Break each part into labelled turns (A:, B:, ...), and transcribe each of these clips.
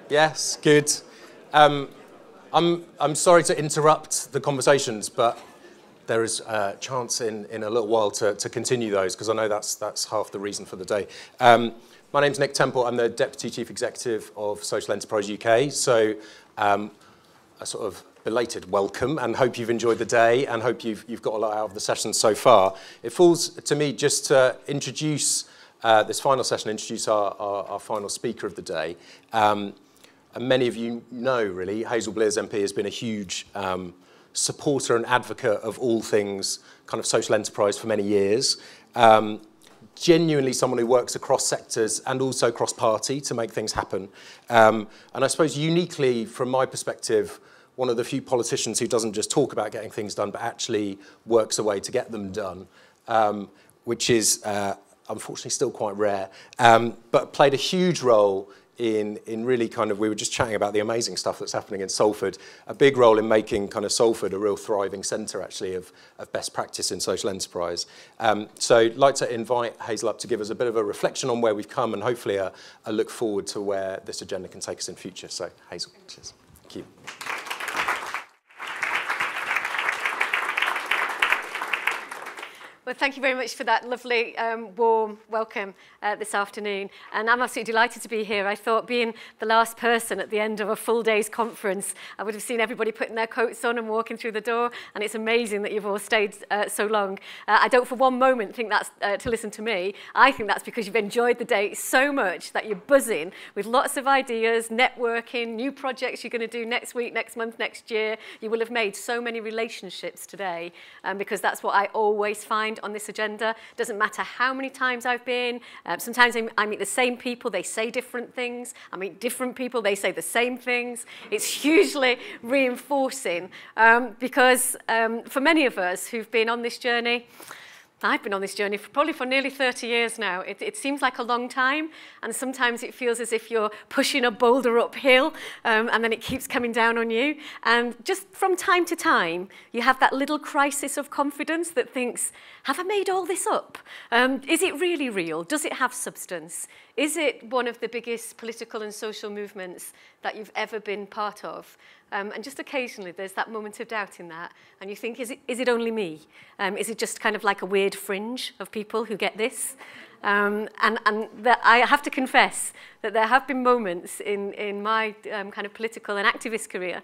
A: Yes, good. I'm sorry to interrupt the conversations, but there is a chance in a little while to continue those, because I know that's half the reason for the day. My name's Nick Temple. I'm the Deputy Chief Executive of Social Enterprise UK. So a sort of belated welcome, and hope you've enjoyed the day and hope you've got a lot out of the session so far. It falls to me just to introduce this final session, introduce our final speaker of the day. And many of you know, really, Hazel Blears MP has been a huge supporter and advocate of all things kind of social enterprise for many years. Genuinely someone who works across sectors and also cross-party to make things happen. And I suppose uniquely, from my perspective, one of the few politicians who doesn't just talk about getting things done, but actually works a way to get them done, which is unfortunately still quite rare, but played a huge role in really kind of, we were just chatting about the amazing stuff that's happening in Salford, a big role in making kind of Salford a real thriving centre actually of best practice in social enterprise. So I'd like to invite Hazel up to give us a bit of a reflection on where we've come and hopefully a look forward to where this agenda can take us in future. So Hazel, cheers. Thank you.
B: Well, thank you very much for that lovely, warm welcome this afternoon. And I'm absolutely delighted to be here. I thought being the last person at the end of a full day's conference, I would have seen everybody putting their coats on and walking through the door. And it's amazing that you've all stayed so long. I don't for one moment think that's to listen to me. I think that's because you've enjoyed the day so much that you're buzzing with lots of ideas, networking, new projects you're going to do next week, next month, next year. You will have made so many relationships today because that's what I always find on this agenda. Doesn't matter how many times I've been. Sometimes I meet the same people, they say different things. I meet different people, they say the same things. It's hugely reinforcing because for many of us who've been on this journey, I've been on this journey probably for nearly 30 years now. It seems like a long time, and sometimes it feels as if you're pushing a boulder uphill, and then it keeps coming down on you. And just from time to time, you have that little crisis of confidence that thinks, have I made all this up? Is it really real? Does it have substance? Is it one of the biggest political and social movements that you've ever been part of? And just occasionally there's that moment of doubt in that, and you think, is it only me? Is it just kind of like a weird fringe of people who get this? And that I have to confess that there have been moments in my kind of political and activist career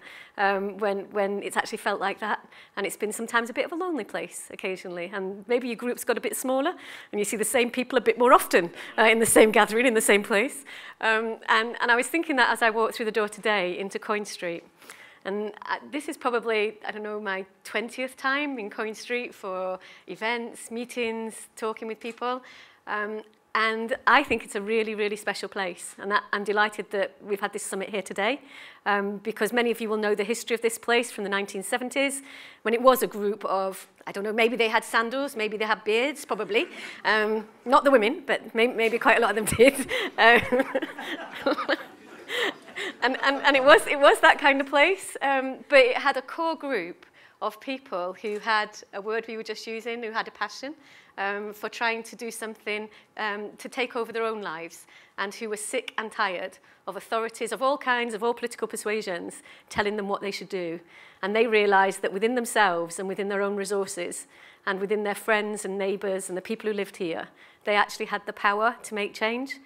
B: when it's actually felt like that, and it's been sometimes a bit of a lonely place occasionally, and maybe your group's got a bit smaller and you see the same people a bit more often in the same gathering, in the same place. And I was thinking that as I walked through the door today into Coin Street. And this is probably, I don't know, my 20th time in Coin Street for events, meetings, talking with people. And I think it's a really, really special place. And I'm delighted that we've had this summit here today, because many of you will know the history of this place from the 1970s, when it was a group of, I don't know, maybe they had sandals, maybe they had beards, probably. Not the women, but maybe quite a lot of them did. And it was that kind of place, but it had a core group of people who had a word we were just using, who had a passion for trying to do something to take over their own lives, and who were sick and tired of authorities of all kinds, of all political persuasions, telling them what they should do. And they realised that within themselves and within their own resources and within their friends and neighbours and the people who lived here, they actually had the power to make change.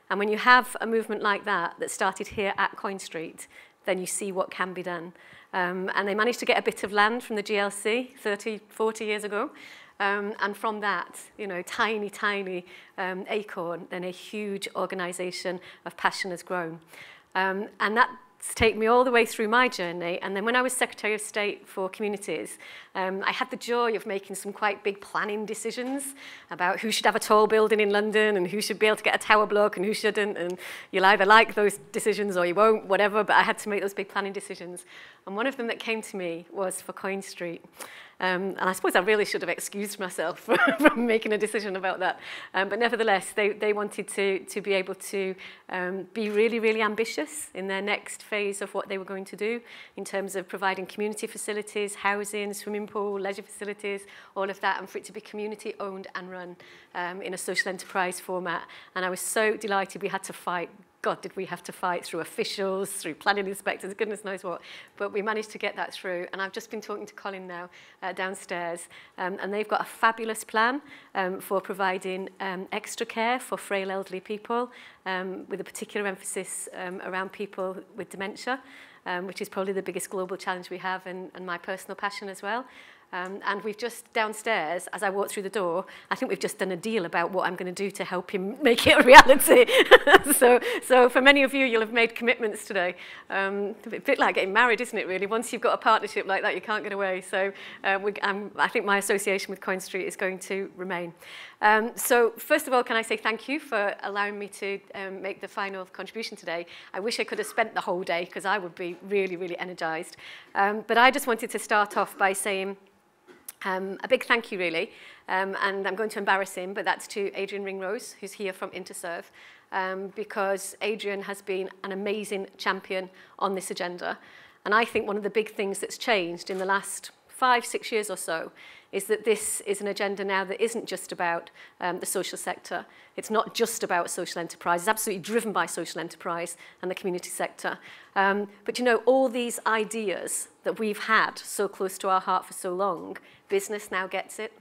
B: And when you have a movement like that started here at Coin Street, then you see what can be done. And they managed to get a bit of land from the GLC 30, 40 years ago. And from that, you know, tiny, tiny acorn, then a huge organisation of passion has grown. And that's taken me all the way through my journey. And then when I was Secretary of State for Communities, I had the joy of making some quite big planning decisions about who should have a tall building in London and who should be able to get a tower block and who shouldn't. And you'll either like those decisions or you won't, whatever. But I had to make those big planning decisions. And one of them that came to me was for Coin Street. And I suppose I really should have excused myself from making a decision about that. But nevertheless, they wanted to be able to be really, really ambitious in their next phase of what they were going to do in terms of providing community facilities, housing, swimming pool, leisure facilities, all of that, and for it to be community owned and run in a social enterprise format. And I was so delighted we had to fight God, did we have to fight through officials, through planning inspectors, goodness knows what. But we managed to get that through. And I've just been talking to Colin now downstairs, and they've got a fabulous plan for providing extra care for frail elderly people, with a particular emphasis around people with dementia, which is probably the biggest global challenge we have, and my personal passion as well. And we've just downstairs, as I walk through the door, I think we've just done a deal about what I'm going to do to help him make it a reality. so for many of you, you'll have made commitments today. A bit like getting married, isn't it, really? Once you've got a partnership like that, you can't get away. So I think my association with Coin Street is going to remain. So first of all, can I say thank you for allowing me to make the final contribution today. I wish I could have spent the whole day, because I would be really, really energized. But I just wanted to start off by saying a big thank you, really, and I'm going to embarrass him, but that's to Adrian Ringrose, who's here from Interserve, because Adrian has been an amazing champion on this agenda. And I think one of the big things that's changed in the last 5-6 years or so is that this is an agenda now that isn't just about the social sector. It's not just about social enterprise. It's absolutely driven by social enterprise and the community sector. But you know, all these ideas that we've had so close to our heart for so long, business now gets it,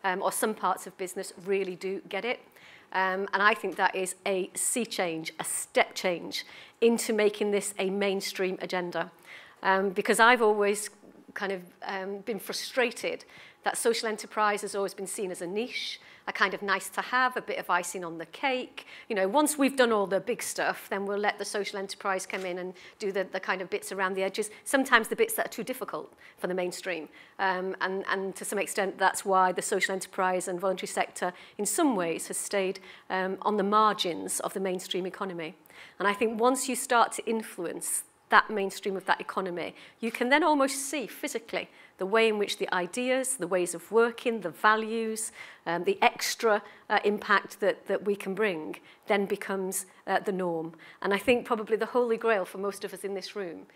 B: or some parts of business really do get it. And I think that is a sea change, a step change into making this a mainstream agenda. Because I've always kind of been frustrated that social enterprise has always been seen as a niche, a kind of nice to have, a bit of icing on the cake. You know, once we've done all the big stuff, then we'll let the social enterprise come in and do the kind of bits around the edges, sometimes the bits that are too difficult for the mainstream. And to some extent, that's why the social enterprise and voluntary sector, in some ways, has stayed on the margins of the mainstream economy. And I think once you start to influence that mainstream of that economy, you can then almost see physically the way in which the ideas, the ways of working, the values, the extra impact that we can bring then becomes the norm. And I think probably the holy grail for most of us in this room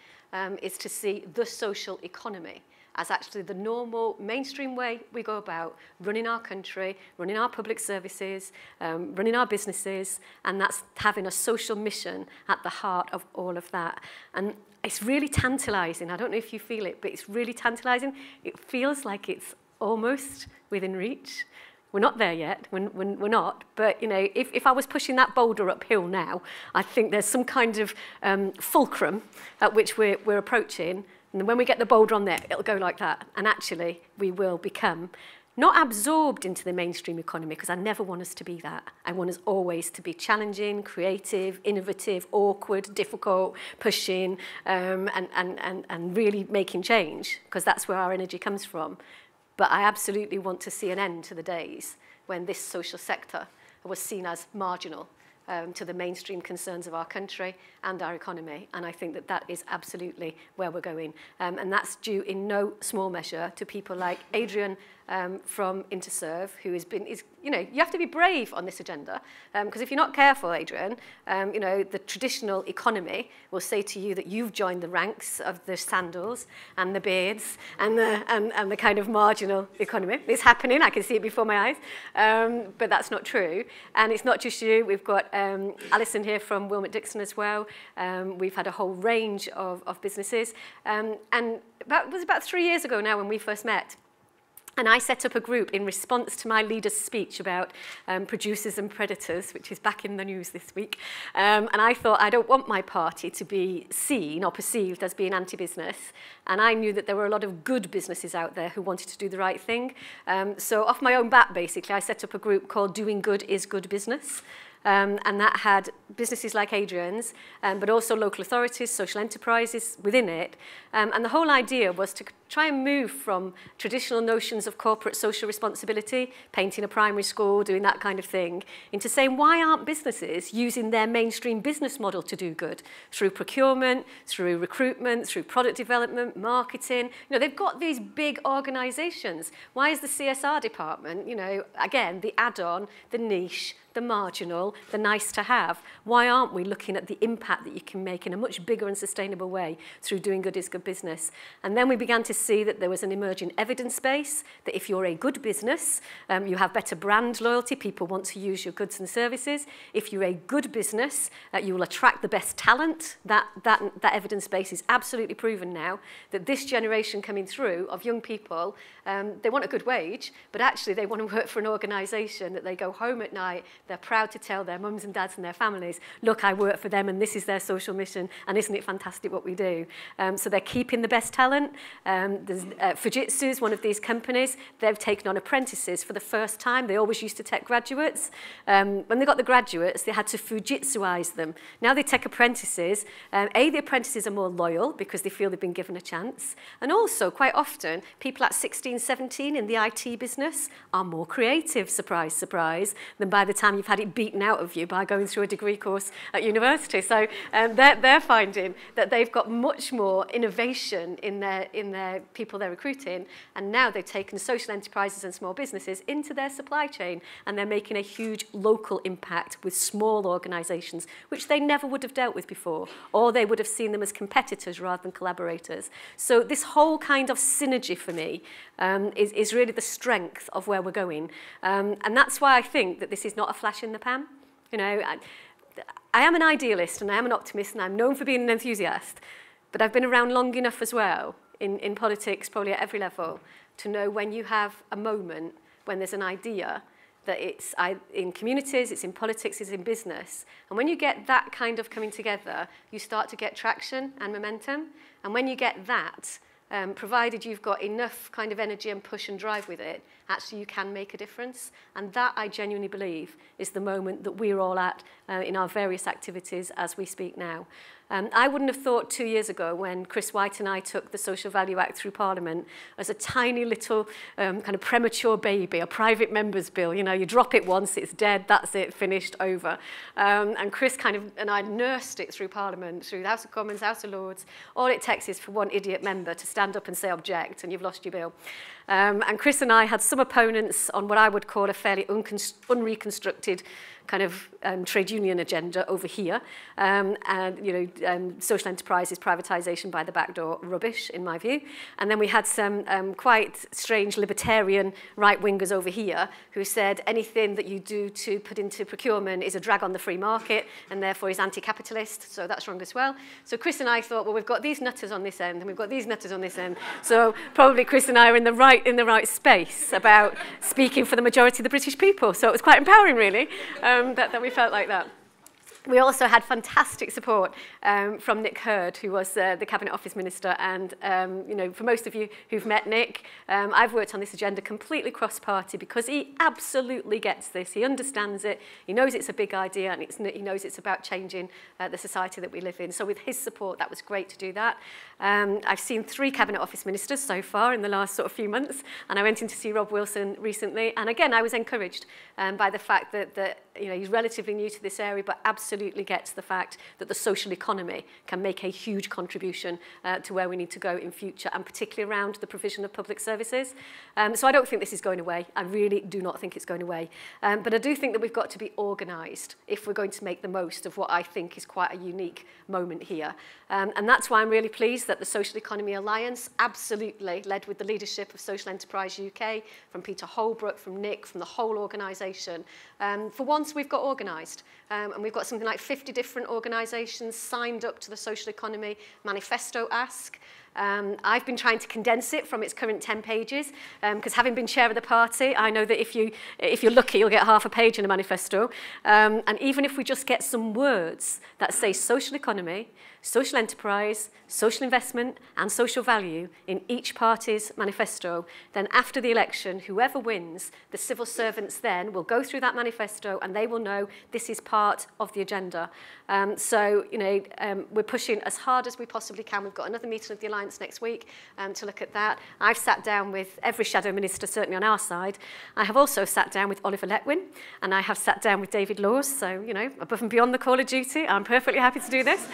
B: is to see the social economy as actually the normal mainstream way we go about running our country, running our public services, running our businesses, and that's having a social mission at the heart of all of that. And it's really tantalizing. I don't know if you feel it, but it's really tantalizing. It feels like it's almost within reach. We're not there yet, we're not, but you know, if I was pushing that boulder uphill now, I think there's some kind of fulcrum at which we're approaching. And when we get the boulder on there, it'll go like that. And actually, we will become not absorbed into the mainstream economy, because I never want us to be that. I want us always to be challenging, creative, innovative, awkward, difficult, pushing, and really making change, because that's where our energy comes from. But I absolutely want to see an end to the days when this social sector was seen as marginal to the mainstream concerns of our country and our economy. And I think that that is absolutely where we're going. And that's due in no small measure to people like Adrian from Interserve, who has been, you know, you have to be brave on this agenda, because if you're not careful, Adrian, you know, the traditional economy will say to you that you've joined the ranks of the sandals and the beards and the kind of marginal economy. It's happening, I can see it before my eyes, but that's not true. And it's not just you, we've got Alison here from Wilmot Dixon as well. We've had a whole range of businesses. And it was about 3 years ago now when we first met. And I set up a group in response to my leader's speech about producers and predators, which is back in the news this week. And I thought, I don't want my party to be seen or perceived as being anti-business. And I knew that there were a lot of good businesses out there who wanted to do the right thing. So off my own bat, basically, I set up a group called Doing Good is Good Business. And that had businesses like Adrian's, but also local authorities, social enterprises within it. And the whole idea was to try and move from traditional notions of corporate social responsibility, painting a primary school, doing that kind of thing, into saying, why aren't businesses using their mainstream business model to do good? Through procurement, through recruitment, through product development, marketing. You know, they've got these big organizations. Why is the CSR department, you know, again, the add-on, the niche, the the marginal, the nice to have? Why aren't we looking at the impact that you can make in a much bigger and sustainable way through doing good is good business? And then we began to see that there was an emerging evidence base, that if you're a good business, you have better brand loyalty, people want to use your goods and services. If you're a good business, you will attract the best talent. That evidence base is absolutely proven now, that this generation coming through of young people, they want a good wage, but actually they want to work for an organisation that they go home at night, they're proud to tell their mums and dads and their families, look, I work for them and this is their social mission, and isn't it fantastic what we do? So they're keeping the best talent. Fujitsu is one of these companies. They've taken on apprentices for the first time. They always used to take graduates. When they got the graduates, they had to Fujitsuize them. Now they take apprentices. The apprentices are more loyal because they feel they've been given a chance. And also, quite often, people at 16, 17 in the IT business are more creative, surprise, surprise, than by the time you've had it beaten out of you by going through a degree course at university. So they're finding that they've got much more innovation in their people they're recruiting, and now they've taken social enterprises and small businesses into their supply chain, and they're making a huge local impact with small organisations, which they never would have dealt with before, or they would have seen them as competitors rather than collaborators. So this whole kind of synergy for me is really the strength of where we're going. And that's why I think that this is not a flash in the pan. You know, I am an idealist and I am an optimist and I'm known for being an enthusiast, but I've been around long enough as well in politics, probably at every level, to know when you have a moment when there's an idea, that it's in communities, it's in politics, it's in business. And when you get that kind of coming together, you start to get traction and momentum. And when you get that, provided you've got enough kind of energy and push and drive with it, actually you can make a difference. And that, I genuinely believe, is the moment that we're all at in our various activities as we speak now. I wouldn't have thought 2 years ago when Chris White and I took the Social Value Act through Parliament as a tiny little kind of premature baby, a private member's bill. You know, you drop it once, it's dead, that's it, finished, over. And Chris and I nursed it through Parliament, through the House of Commons, House of Lords. All it takes is for one idiot member to stand up and say object, and you've lost your bill. And Chris and I had some opponents on what I would call a fairly unreconstructed kind of trade union agenda over here, and social enterprises, privatisation by the back door, rubbish in my view. And then we had some quite strange libertarian right-wingers over here who said anything that you do to put into procurement is a drag on the free market and therefore is anti-capitalist, so that's wrong as well. So Chris and I thought, well, we've got these nutters on this end and we've got these nutters on this end, so probably Chris and I are in the right space about speaking for the majority of the British people. So it was quite empowering, really. That we felt like that. We also had fantastic support from Nick Hurd, who was the Cabinet Office Minister. And, for most of you who've met Nick, I've worked on this agenda completely cross-party because he absolutely gets this. He understands it. He knows it's a big idea, and he knows it's about changing the society that we live in. So with his support, that was great to do that. I've seen 3 Cabinet Office Ministers so far in the last sort of few months, and I went in to see Rob Wilson recently. And again, I was encouraged by the fact that he's relatively new to this area, but absolutely gets the fact that the social economy can make a huge contribution to where we need to go in future, and particularly around the provision of public services. So I don't think this is going away. I really do not think it's going away. But I do think that we've got to be organised if we're going to make the most of what I think is quite a unique moment here. And that's why I'm really pleased that the Social Economy Alliance, absolutely led with the leadership of Social Enterprise UK, from Peter Holbrook, from Nick, from the whole organisation. For once, we've got organised. And we've got something like 50 different organisations signed up to the Social Economy Manifesto Ask. I've been trying to condense it from its current 10 pages, because having been chair of the party, I know that if you're lucky, you'll get half a page in a manifesto. And even if we just get some words that say social economy, social enterprise, social investment and social value in each party's manifesto, then after the election, whoever wins, the civil servants then will go through that manifesto and they will know this is part of the agenda. We're pushing as hard as we possibly can. We've got another meeting of the Alliance next week to look at that. I've sat down with every shadow minister, certainly on our side. I have also sat down with Oliver Letwin, and I have sat down with David Laws. So, above and beyond the call of duty, I'm perfectly happy to do this.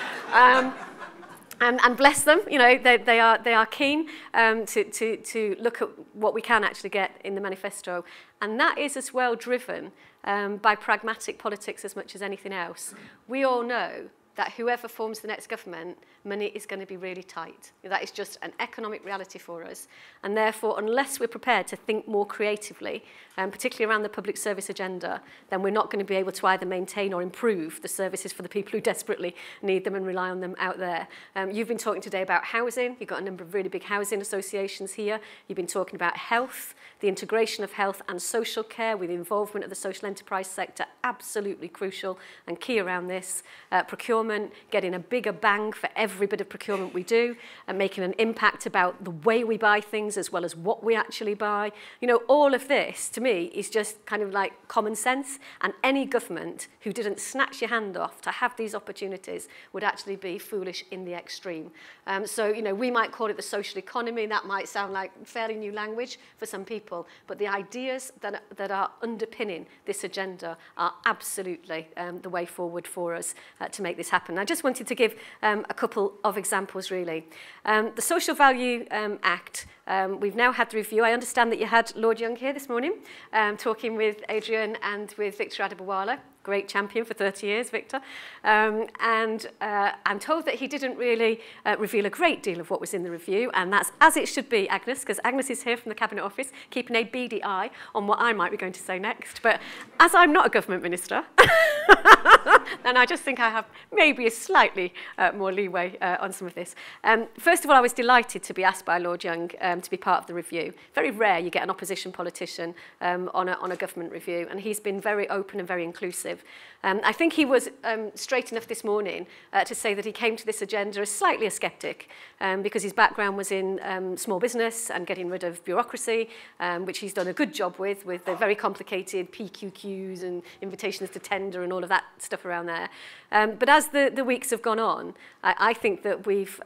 B: And bless them, they are keen to look at what we can actually get in the manifesto. And that is as well driven by pragmatic politics as much as anything else. We all know that whoever forms the next government, money is going to be really tight. That is just an economic reality for us. And therefore, unless we're prepared to think more creatively, particularly around the public service agenda, then we're not going to be able to either maintain or improve the services for the people who desperately need them and rely on them out there. You've been talking today about housing. You've got a number of really big housing associations here. You've been talking about health, the integration of health and social care with the involvement of the social enterprise sector, absolutely crucial and key around this. Procurement, getting a bigger bang for every bit of procurement we do, and making an impact about the way we buy things as well as what we actually buy. You know, all of this, to me, is just kind of like common sense, and any government who didn't snatch your hand off to have these opportunities would actually be foolish in the extreme. So, you know, we might call it the social economy. That might sound like fairly new language for some people, but the ideas that are underpinning this agenda are absolutely the way forward for us to make this happen. I just wanted to give a couple of examples, really. The Social Value Act, we've now had the review. I understand that you had Lord Young here this morning, talking with Adrian and with Victor Adebowale. Great champion for 30 years, Victor. I'm told that he didn't really reveal a great deal of what was in the review, and that's as it should be, Agnes, because Agnes is here from the Cabinet Office, keeping a beady eye on what I might be going to say next. But as I'm not a government minister, then I just think I have maybe a slightly more leeway on some of this. First of all, I was delighted to be asked by Lord Young to be part of the review. Very rare you get an opposition politician on a government review, and he's been very open and very inclusive. I think he was straight enough this morning to say that he came to this agenda as slightly a sceptic because his background was in small business and getting rid of bureaucracy, which he's done a good job with the very complicated PQQs and invitations to tender and all of that stuff around there. But as the weeks have gone on, I think that we've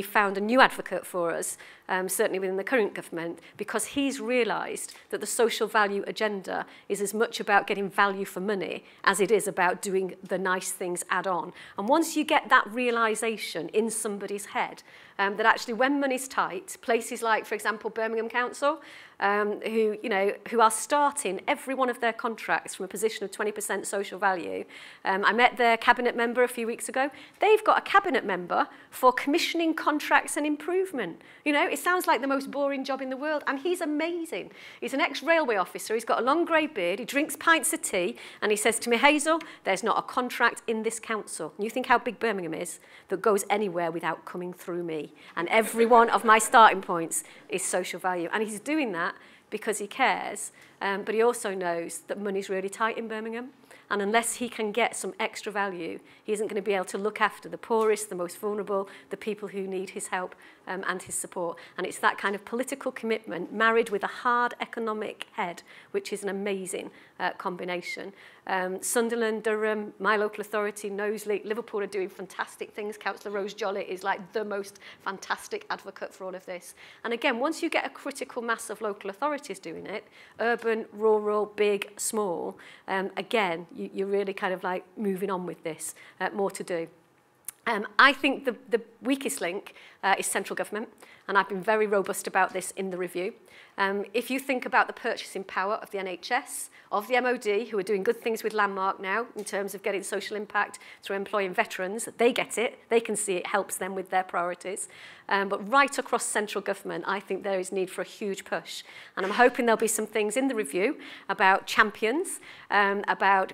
B: found a new advocate for us, certainly within the current government, because he's realised that the social value agenda is as much about getting value for money as it is about doing the nice things add-on. And once you get that realisation in somebody's head, that actually when money's tight, places like, for example, Birmingham Council, who are starting every one of their contracts from a position of 20% social value. I met their cabinet member a few weeks ago. They've got a cabinet member for commissioning contracts and improvement. You know, it sounds like the most boring job in the world, and he's amazing. He's an ex-railway officer. He's got a long grey beard. He drinks pints of tea, and he says to me, Hazel, there's not a contract in this council. And you think how big Birmingham is that goes anywhere without coming through me. And every one of my starting points is social value. And he's doing that because he cares, but he also knows that money's really tight in Birmingham. And unless he can get some extra value, he isn't going to be able to look after the poorest, the most vulnerable, the people who need his help and his support. And it's that kind of political commitment married with a hard economic head, which is an amazing combination. Sunderland, Durham, my local authority, Knowsley, Liverpool are doing fantastic things. Councillor Rose Jollett is like the most fantastic advocate for all of this. And again, once you get a critical mass of local authorities doing it, urban, rural, big, small, again, you're really kind of like moving on with this, more to do. I think the weakest link is central government, and I've been very robust about this in the review. If you think about the purchasing power of the NHS, of the MOD, who are doing good things with Landmark now in terms of getting social impact through employing veterans, they get it, they can see it helps them with their priorities. But right across central government, I think there is need for a huge push. And I'm hoping there'll be some things in the review about champions, about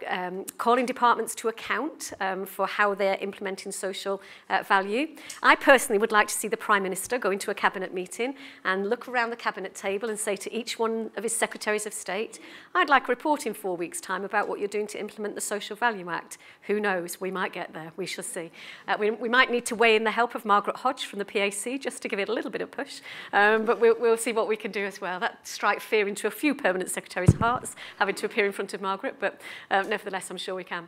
B: calling departments to account for how they're implementing social value. I personally would like to see the Prime Minister go into a cabinet meeting and look around the cabinet table and say to each one of his secretaries of state, I'd like a report in 4 weeks' time about what you're doing to implement the Social Value Act. Who knows? We might get there. We shall see. We might need to weigh in the help of Margaret Hodge from the PAC just to give it a little bit of push, but we'll see what we can do as well. That strikes fear into a few permanent secretaries' hearts, having to appear in front of Margaret, but nevertheless, I'm sure we can.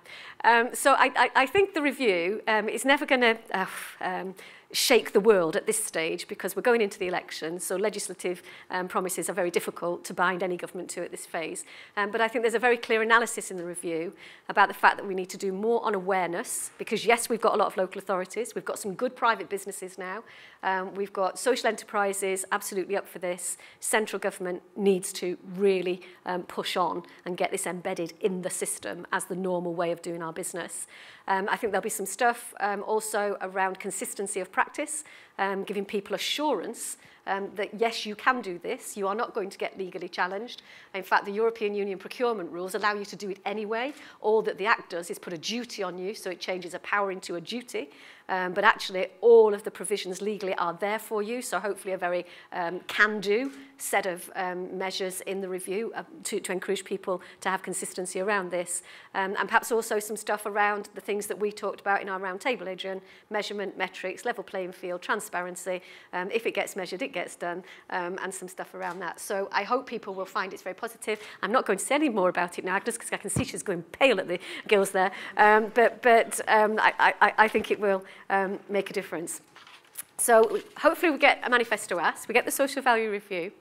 B: So I think the review is never never going to shake the world at this stage because we're going into the election, so legislative promises are very difficult to bind any government to at this phase. But I think there's a very clear analysis in the review about the fact that we need to do more on awareness, because yes, we've got a lot of local authorities, we've got some good private businesses now, we've got social enterprises absolutely up for this. Central government needs to really push on and get this embedded in the system as the normal way of doing our business. I think there'll be some stuff also around consistency of practice, giving people assurance that yes, you can do this, you are not going to get legally challenged. In fact, the European Union procurement rules allow you to do it anyway. All that the Act does is put a duty on you, so it changes a power into a duty. But actually, all of the provisions legally are there for you, so hopefully a very can-do set of measures in the review to encourage people to have consistency around this. And perhaps also some stuff around the things that we talked about in our round table, Adrian: measurement, metrics, level playing field, transparency. If it gets measured, it gets done, and some stuff around that. So I hope people will find it's very positive. I'm not going to say any more about it now, just because I can see she's going pale at the gills there. But I think it will make a difference. So hopefully we get a manifesto asked, we get the social value review,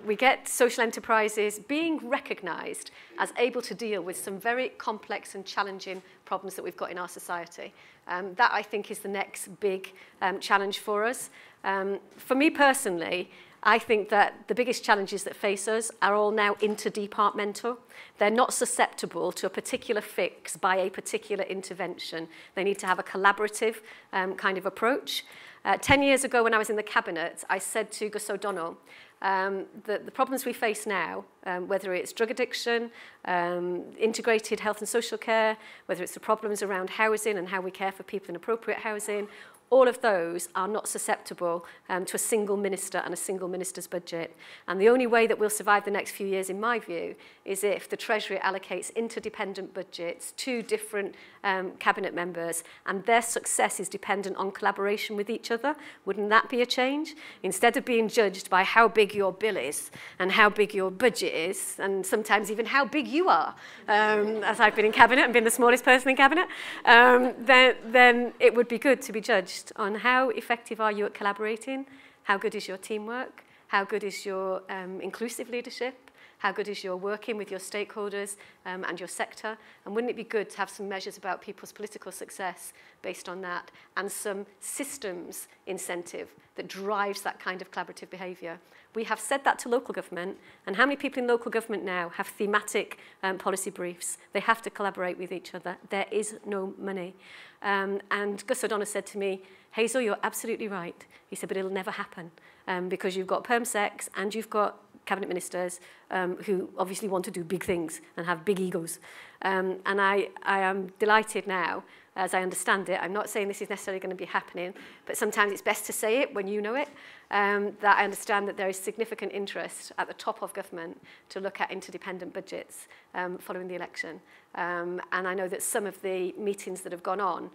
B: we get social enterprises being recognised as able to deal with some very complex and challenging problems that we've got in our society. That, I think, is the next big challenge for us. For me personally, I think that the biggest challenges that face us are all now interdepartmental. They're not susceptible to a particular fix by a particular intervention. They need to have a collaborative kind of approach. 10 years ago when I was in the Cabinet, I said to Gus O'Donnell that the problems we face now, whether it's drug addiction, integrated health and social care, whether it's the problems around housing and how we care for people in appropriate housing, all of those are not susceptible to a single minister and a single minister's budget. And the only way that we'll survive the next few years, in my view, is if the Treasury allocates interdependent budgets to different cabinet members, and their success is dependent on collaboration with each other. Wouldn't that be a change? Instead of being judged by how big your bill is and how big your budget is, and sometimes even how big you are, as I've been in cabinet and been the smallest person in cabinet, then it would be good to be judged on how effective are you at collaborating, how good is your teamwork, how good is your inclusive leadership, how good is your working with your stakeholders and your sector, and wouldn't it be good to have some measures about people's political success based on that, and some systems incentive that drives that kind of collaborative behaviour. We have said that to local government, and how many people in local government now have thematic policy briefs? They have to collaborate with each other. There is no money. And Gus O'Donnell said to me, Hazel, you're absolutely right. He said, but it'll never happen because you've got perm secs and you've got cabinet ministers who obviously want to do big things and have big egos. And I am delighted now, as I understand it. I'm not saying this is necessarily going to be happening, but sometimes it's best to say it when you know it, that I understand that there is significant interest at the top of government to look at interdependent budgets following the election. And I know that some of the meetings that have gone on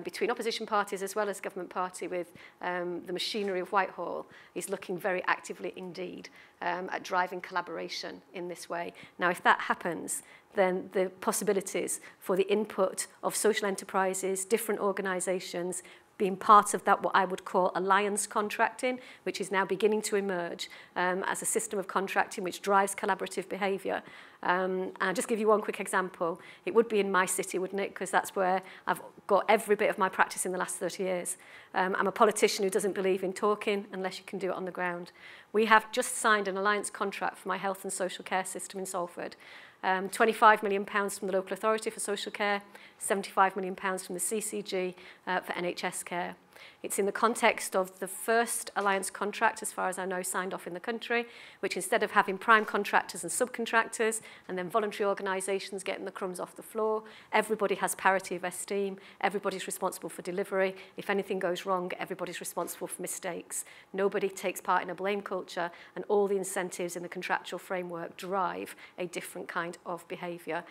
B: between opposition parties as well as government party with the machinery of Whitehall is looking very actively indeed at driving collaboration in this way. Now, if that happens, then the possibilities for the input of social enterprises, different organisations, being part of that, what I would call alliance contracting, which is now beginning to emerge as a system of contracting which drives collaborative behaviour. And I'll just give you one quick example. It would be in my city, wouldn't it? Because that's where I've got every bit of my practice in the last 30 years. I'm a politician who doesn't believe in talking unless you can do it on the ground. We have just signed an alliance contract for my health and social care system in Salford. £25 million from the local authority for social care, £75 million from the CCG for NHS care. It's in the context of the first alliance contract, as far as I know, signed off in the country, which instead of having prime contractors and subcontractors and then voluntary organisations getting the crumbs off the floor, everybody has parity of esteem, everybody's responsible for delivery. If anything goes wrong, everybody's responsible for mistakes. Nobody takes part in a blame culture, and all the incentives in the contractual framework drive a different kind of behaviour.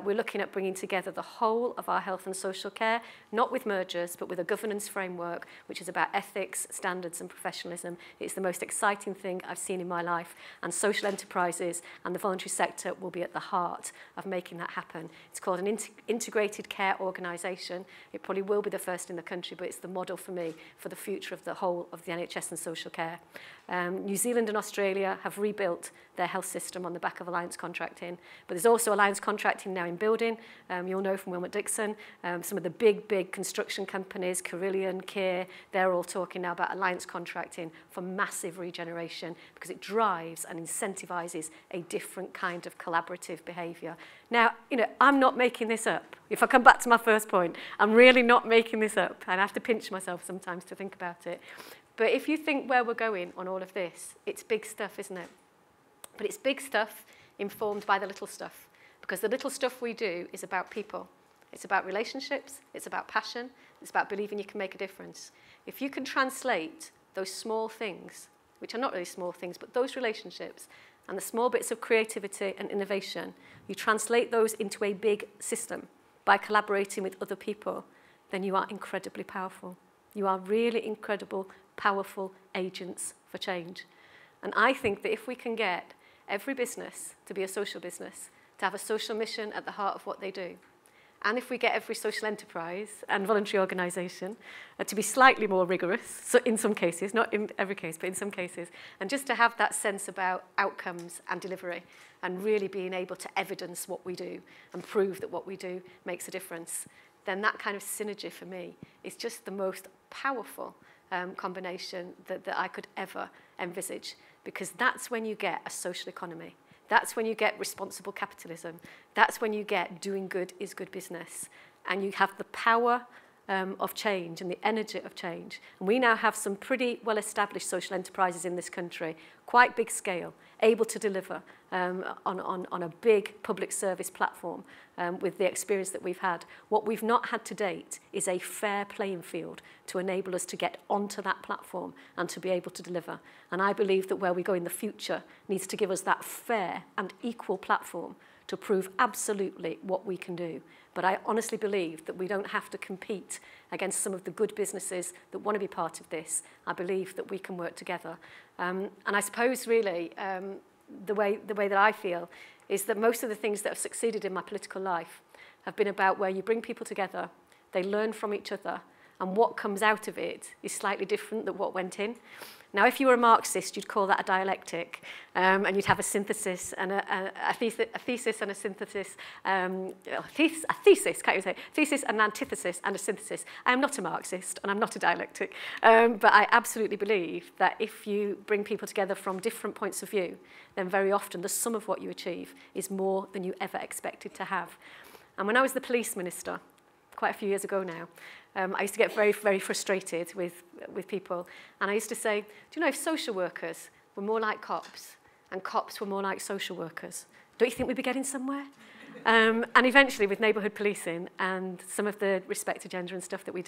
B: We're looking at bringing together the whole of our health and social care, not with mergers, but with a governance framework work, which is about ethics, standards and professionalism. It's the most exciting thing I've seen in my life, and social enterprises and the voluntary sector will be at the heart of making that happen. It's called an integrated care organisation. It probably will be the first in the country, but it's the model for me for the future of the whole of the NHS and social care. New Zealand and Australia have rebuilt their health system on the back of alliance contracting, but there's also alliance contracting now in building. You'll know from Wilmot Dixon, some of the big construction companies, Carillion, Kier, they're all talking now about alliance contracting for massive regeneration because it drives and incentivises a different kind of collaborative behaviour. Now, you know, I'm not making this up. If I come back to my first point, I'm really not making this up. And I have to pinch myself sometimes to think about it. But if you think where we're going on all of this, it's big stuff, isn't it? But it's big stuff informed by the little stuff. Because the little stuff we do is about people. It's about relationships. It's about passion. It's about believing you can make a difference. If you can translate those small things, which are not really small things, but those relationships and the small bits of creativity and innovation, you translate those into a big system by collaborating with other people, then you are incredibly powerful. You are really incredible, powerful agents for change. And I think that if we can get every business to be a social business, to have a social mission at the heart of what they do, and if we get every social enterprise and voluntary organisation to be slightly more rigorous, so in some cases, not in every case, but in some cases, and just to have that sense about outcomes and delivery, and really being able to evidence what we do and prove that what we do makes a difference, then that kind of synergy for me is just the most powerful combination that I could ever envisage, because that's when you get a social economy. That's when you get responsible capitalism. That's when you get doing good is good business. And you have the power of change and the energy of change. And we now have some pretty well-established social enterprises in this country, quite big scale, able to deliver on a big public service platform with the experience that we've had. What we've not had to date is a fair playing field to enable us to get onto that platform and to be able to deliver. And I believe that where we go in the future needs to give us that fair and equal platform to prove absolutely what we can do. But I honestly believe that we don't have to compete against some of the good businesses that want to be part of this. I believe that we can work together. And I suppose really the way that I feel is that most of the things that have succeeded in my political life have been about where you bring people together, they learn from each other, and what comes out of it is slightly different than what went in. Now, if you were a Marxist, you'd call that a dialectic, and you'd have a synthesis and a thesis and a synthesis, a thesis, can't you say? Thesis and an antithesis and a synthesis. I am not a Marxist, and I'm not a dialectic, but I absolutely believe that if you bring people together from different points of view, then very often the sum of what you achieve is more than you ever expected to have. And when I was the police minister, quite a few years ago now, I used to get very, very frustrated with people. And I used to say, do you know, if social workers were more like cops and cops were more like social workers, don't you think we'd be getting somewhere? And eventually, with neighbourhood policing and some of the respect to gender and stuff that we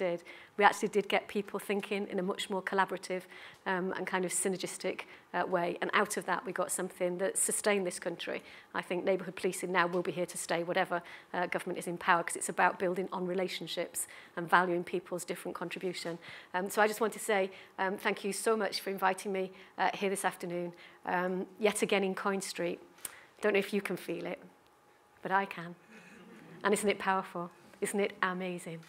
B: actually did get people thinking in a much more collaborative and kind of synergistic way. And out of that, we got something that sustained this country. I think neighbourhood policing now will be here to stay, whatever government is in power, because it's about building on relationships and valuing people's different contribution. So I just want to say thank you so much for inviting me here this afternoon, yet again in Coin Street. Don't know if you can feel it, but I can. And isn't it powerful? Isn't it amazing?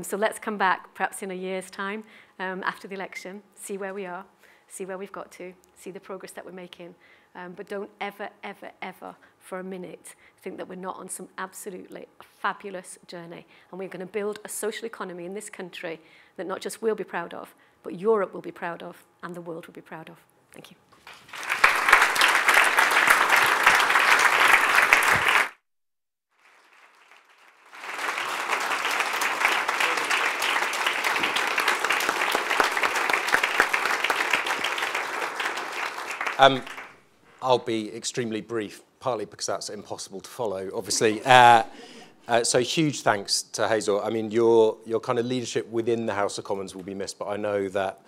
B: So let's come back perhaps in a year's time after the election, see where we are, see where we've got to, see the progress that we're making. But don't ever, ever, ever for a minute think that we're not on some absolutely fabulous journey. And we're going to build a social economy in this country that not just we'll be proud of, but Europe will be proud of and the world will be proud of. Thank you.
A: I'll be extremely brief, partly because that's impossible to follow, obviously. So huge thanks to Hazel. I mean, your kind of leadership within the House of Commons will be missed, but I know that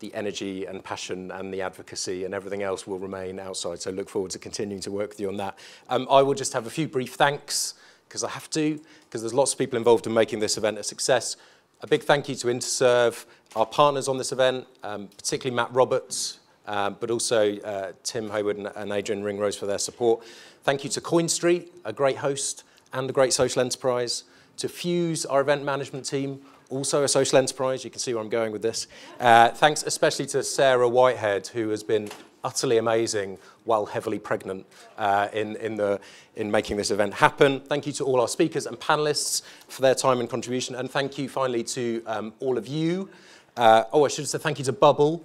A: the energy and passion and the advocacy and everything else will remain outside, so look forward to continuing to work with you on that. I will just have a few brief thanks, because I have to, because there's lots of people involved in making this event a success. A big thank you to Interserve, our partners on this event, particularly Matt Roberts, but also Tim Hayward and Adrian Ringrose for their support. Thank you to CoinStreet, a great host and a great social enterprise. To Fuse, our event management team, also a social enterprise. You can see where I'm going with this. Thanks especially to Sarah Whitehead, who has been utterly amazing while heavily pregnant in making this event happen. Thank you to all our speakers and panelists for their time and contribution. And thank you finally to all of you. I should have said thank you to Bubble,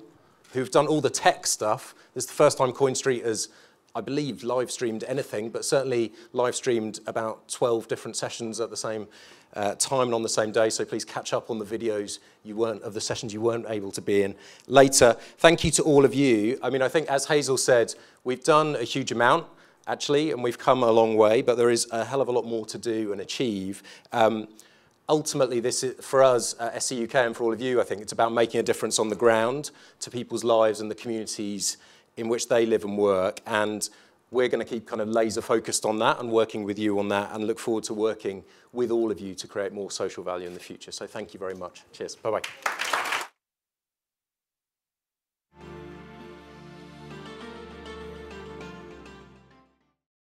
A: who've done all the tech stuff. This is the first time CoinStreet has, I believe, live streamed anything, but certainly live streamed about 12 different sessions at the same time and on the same day, so please catch up on the videos of the sessions you weren't able to be in later. Thank you to all of you. I mean, I think, as Hazel said, we've done a huge amount, actually, and we've come a long way, but there is a hell of a lot more to do and achieve. Ultimately, this is, for us at SC UK and for all of you, I think it's about making a difference on the ground to people's lives and the communities in which they live and work, and we're going to keep kind of laser focused on that and working with you on that, and look forward to working with all of you to create more social value in the future. So thank you very much. Cheers. Bye-bye.